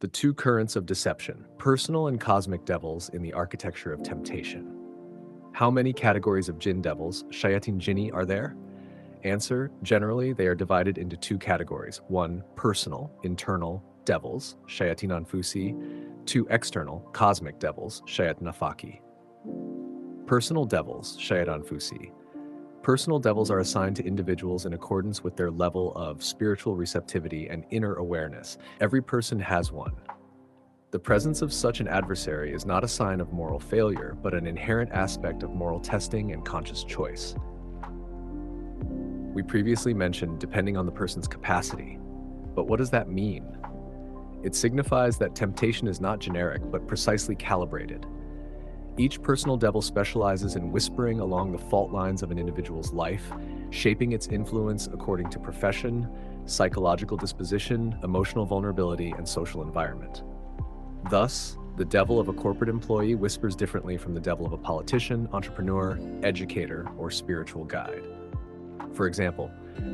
The two currents of deception, personal and cosmic devils in the architecture of temptation. How many categories of jinn devils, shayatin jinni, are there? Answer, generally they are divided into two categories. One, personal, internal devils, shayatin anfusi. Two, external, cosmic devils, shayatin afaki. Personal devils, shayat anfusi. Personal devils are assigned to individuals in accordance with their level of spiritual receptivity and inner awareness. Every person has one. The presence of such an adversary is not a sign of moral failure, but an inherent aspect of moral testing and conscious choice. We previously mentioned depending on the person's capacity. But what does that mean? It signifies that temptation is not generic, but precisely calibrated. Each personal devil specializes in whispering along the fault lines of an individual's life, shaping its influence according to profession, psychological disposition, emotional vulnerability, and social environment. Thus, the devil of a corporate employee whispers differently from the devil of a politician, entrepreneur, educator, or spiritual guide. For example,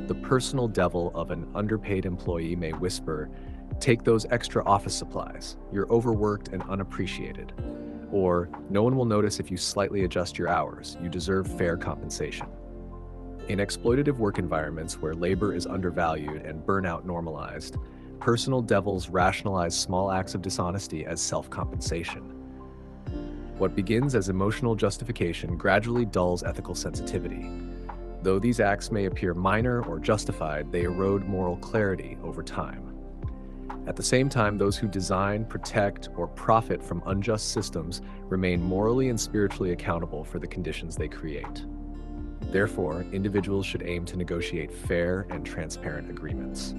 the personal devil of an underpaid employee may whisper, "Take those extra office supplies. You're overworked and unappreciated." Or, "No one will notice if you slightly adjust your hours. You deserve fair compensation." In exploitative work environments where labor is undervalued and burnout normalized, personal devils rationalize small acts of dishonesty as self-compensation. What begins as emotional justification gradually dulls ethical sensitivity. Though these acts may appear minor or justified, they erode moral clarity over time. At the same time, those who design, protect, or profit from unjust systems remain morally and spiritually accountable for the conditions they create. Therefore, individuals should aim to negotiate fair and transparent agreements.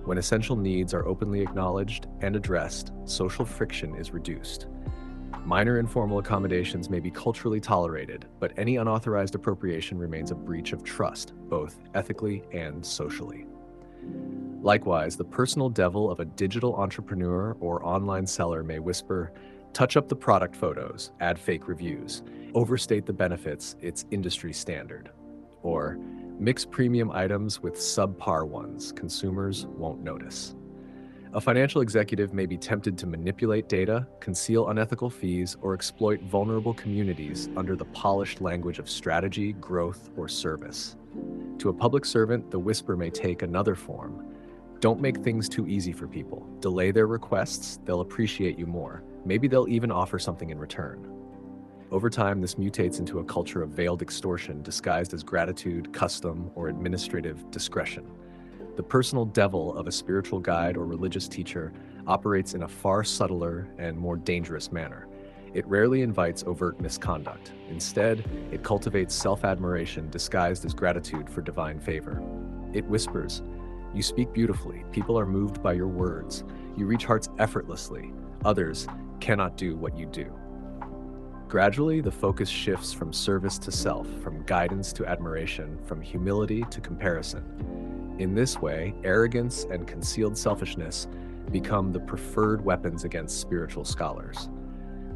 When essential needs are openly acknowledged and addressed, social friction is reduced. Minor informal accommodations may be culturally tolerated, but any unauthorized appropriation remains a breach of trust, both ethically and socially. Likewise, the personal devil of a digital entrepreneur or online seller may whisper, "Touch up the product photos, add fake reviews, overstate the benefits, it's industry standard." Or, "Mix premium items with subpar ones, consumers won't notice." A financial executive may be tempted to manipulate data, conceal unethical fees, or exploit vulnerable communities under the polished language of strategy, growth, or service. To a public servant, the whisper may take another form. "Don't make things too easy for people. Delay their requests, they'll appreciate you more. Maybe they'll even offer something in return." Over time, this mutates into a culture of veiled extortion disguised as gratitude, custom, or administrative discretion. The personal devil of a spiritual guide or religious teacher operates in a far subtler and more dangerous manner. It rarely invites overt misconduct. Instead, it cultivates self-admiration disguised as gratitude for divine favor. It whispers, "You speak beautifully. People are moved by your words. You reach hearts effortlessly. Others cannot do what you do." Gradually, the focus shifts from service to self, from guidance to admiration, from humility to comparison. In this way, arrogance and concealed selfishness become the preferred weapons against spiritual scholars.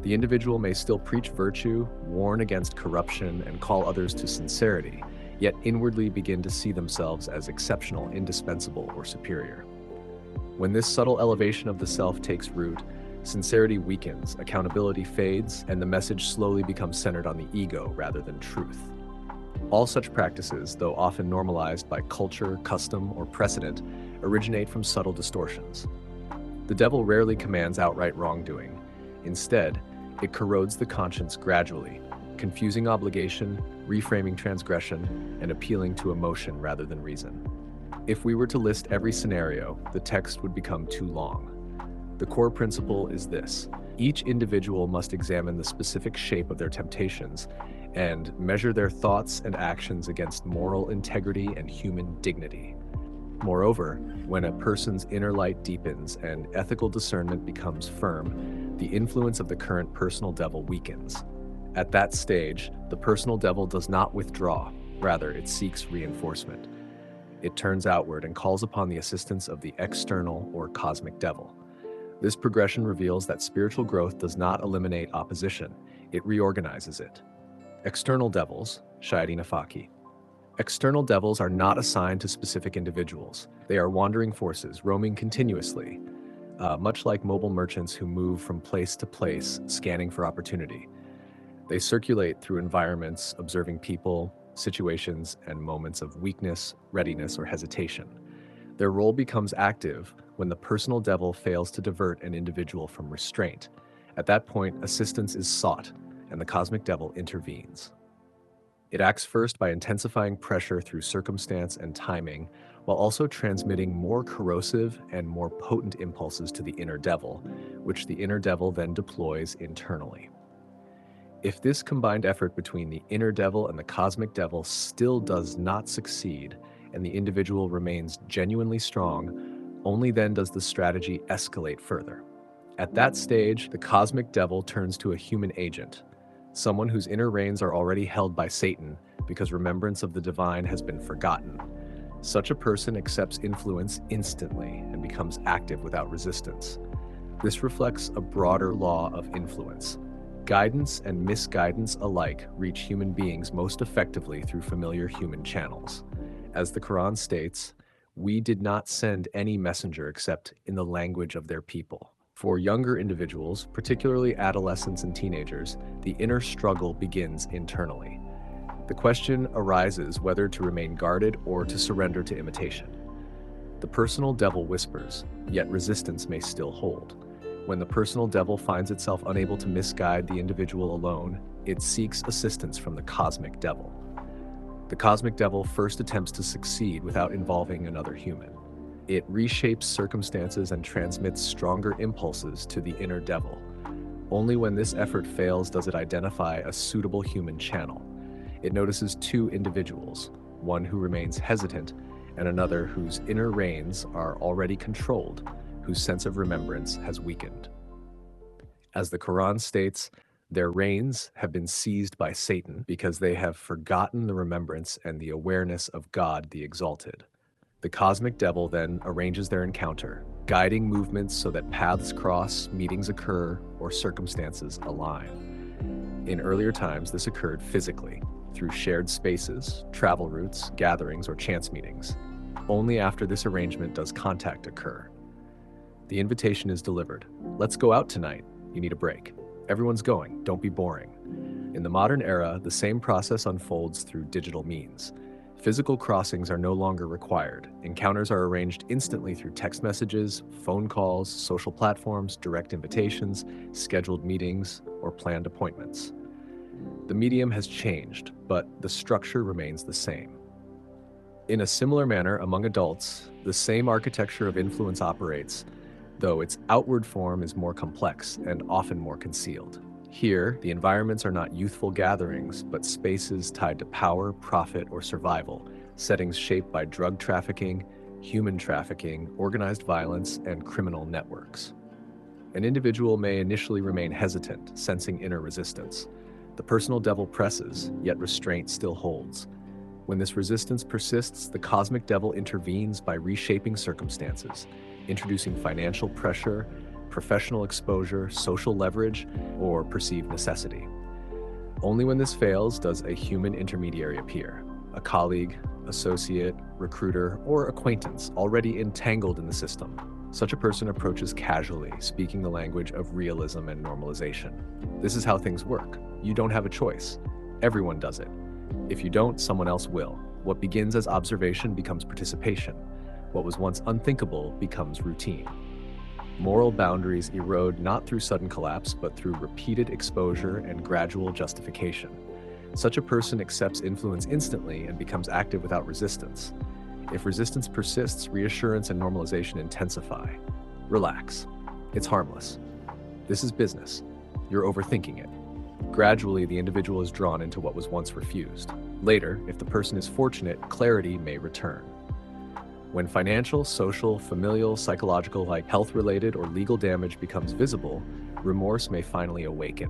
The individual may still preach virtue, warn against corruption, and call others to sincerity, yet inwardly begin to see themselves as exceptional, indispensable, or superior. When this subtle elevation of the self takes root, sincerity weakens, accountability fades, and the message slowly becomes centered on the ego rather than truth. All such practices, though often normalized by culture, custom, or precedent, originate from subtle distortions. The devil rarely commands outright wrongdoing. Instead, it corrodes the conscience gradually, confusing obligation, reframing transgression, and appealing to emotion rather than reason. If we were to list every scenario, the text would become too long. The core principle is this: each individual must examine the specific shape of their temptations and measure their thoughts and actions against moral integrity and human dignity. Moreover, when a person's inner light deepens and ethical discernment becomes firm, the influence of the current personal devil weakens. At that stage, the personal devil does not withdraw, rather it seeks reinforcement. It turns outward and calls upon the assistance of the external or cosmic devil. This progression reveals that spiritual growth does not eliminate opposition, it reorganizes it. External devils, shayatin afaki. External devils are not assigned to specific individuals. They are wandering forces, roaming continuously. much like mobile merchants who move from place to place, scanning for opportunity. They circulate through environments, observing people, situations, and moments of weakness, readiness, or hesitation. Their role becomes active when the personal devil fails to divert an individual from restraint. At that point, assistance is sought, and the cosmic devil intervenes. It acts first by intensifying pressure through circumstance and timing, while also transmitting more corrosive and more potent impulses to the inner devil, which the inner devil then deploys internally. If this combined effort between the inner devil and the cosmic devil still does not succeed, and the individual remains genuinely strong, only then does the strategy escalate further. At that stage, the cosmic devil turns to a human agent, someone whose inner reins are already held by Satan because remembrance of the divine has been forgotten. Such a person accepts influence instantly and becomes active without resistance. This reflects a broader law of influence. Guidance and misguidance alike reach human beings most effectively through familiar human channels. As the Quran states, "We did not send any messenger except in the language of their people." For younger individuals, particularly adolescents and teenagers, the inner struggle begins internally. The question arises whether to remain guarded or to surrender to imitation. The personal devil whispers, yet resistance may still hold. When the personal devil finds itself unable to misguide the individual alone, it seeks assistance from the cosmic devil. The cosmic devil first attempts to succeed without involving another human. It reshapes circumstances and transmits stronger impulses to the inner devil. Only when this effort fails does it identify a suitable human channel. It notices two individuals, one who remains hesitant and another whose inner reins are already controlled, whose sense of remembrance has weakened. As the Quran states, their reins have been seized by Satan because they have forgotten the remembrance and the awareness of God the Exalted. The cosmic devil then arranges their encounter, guiding movements so that paths cross, meetings occur, or circumstances align. In earlier times, this occurred physically, through shared spaces, travel routes, gatherings, or chance meetings. Only after this arrangement does contact occur. The invitation is delivered. Let's go out tonight. You need a break. Everyone's going. Don't be boring. In the modern era, the same process unfolds through digital means. Physical crossings are no longer required. Encounters are arranged instantly through text messages, phone calls, social platforms, direct invitations, scheduled meetings, or planned appointments. The medium has changed, but the structure remains the same. In a similar manner, among adults, the same architecture of influence operates, though its outward form is more complex and often more concealed. Here, the environments are not youthful gatherings, but spaces tied to power, profit, or survival, settings shaped by drug trafficking, human trafficking, organized violence, and criminal networks. An individual may initially remain hesitant, sensing inner resistance. The personal devil presses, yet restraint still holds. When this resistance persists, the cosmic devil intervenes by reshaping circumstances, introducing financial pressure, professional exposure, social leverage, or perceived necessity. Only when this fails does a human intermediary appear, a colleague, associate, recruiter, or acquaintance already entangled in the system. Such a person approaches casually, speaking the language of realism and normalization. This is how things work. You don't have a choice. Everyone does it. If you don't, someone else will. What begins as observation becomes participation. What was once unthinkable becomes routine. Moral boundaries erode not through sudden collapse, but through repeated exposure and gradual justification. Such a person accepts influence instantly and becomes active without resistance. If resistance persists, reassurance and normalization intensify. Relax. It's harmless. This is business. You're overthinking it. Gradually, the individual is drawn into what was once refused. Later, if the person is fortunate, clarity may return. When financial, social, familial, psychological, like health-related or legal damage becomes visible, remorse may finally awaken.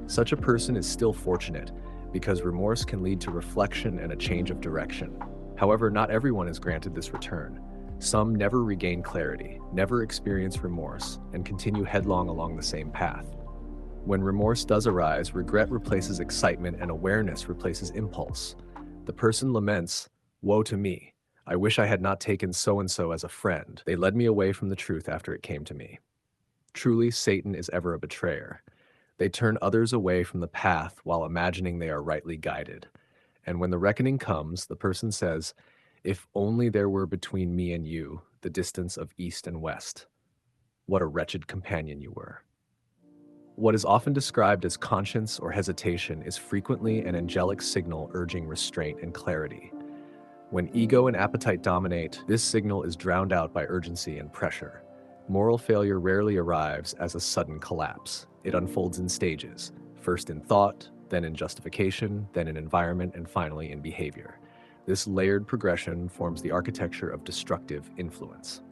Such a person is still fortunate because remorse can lead to reflection and a change of direction. However, not everyone is granted this return. Some never regain clarity, never experience remorse, and continue headlong along the same path. When remorse does arise, regret replaces excitement and awareness replaces impulse. The person laments, "Woe to me. I wish I had not taken so-and-so as a friend. They led me away from the truth after it came to me. Truly, Satan is ever a betrayer. They turn others away from the path while imagining they are rightly guided. And when the reckoning comes, the person says, "If only there were between me and you the distance of east and west. What a wretched companion you were." What is often described as conscience or hesitation is frequently an angelic signal urging restraint and clarity. When ego and appetite dominate, this signal is drowned out by urgency and pressure. Moral failure rarely arrives as a sudden collapse. It unfolds in stages, first in thought, then in justification, then in environment, and finally in behavior. This layered progression forms the architecture of destructive influence.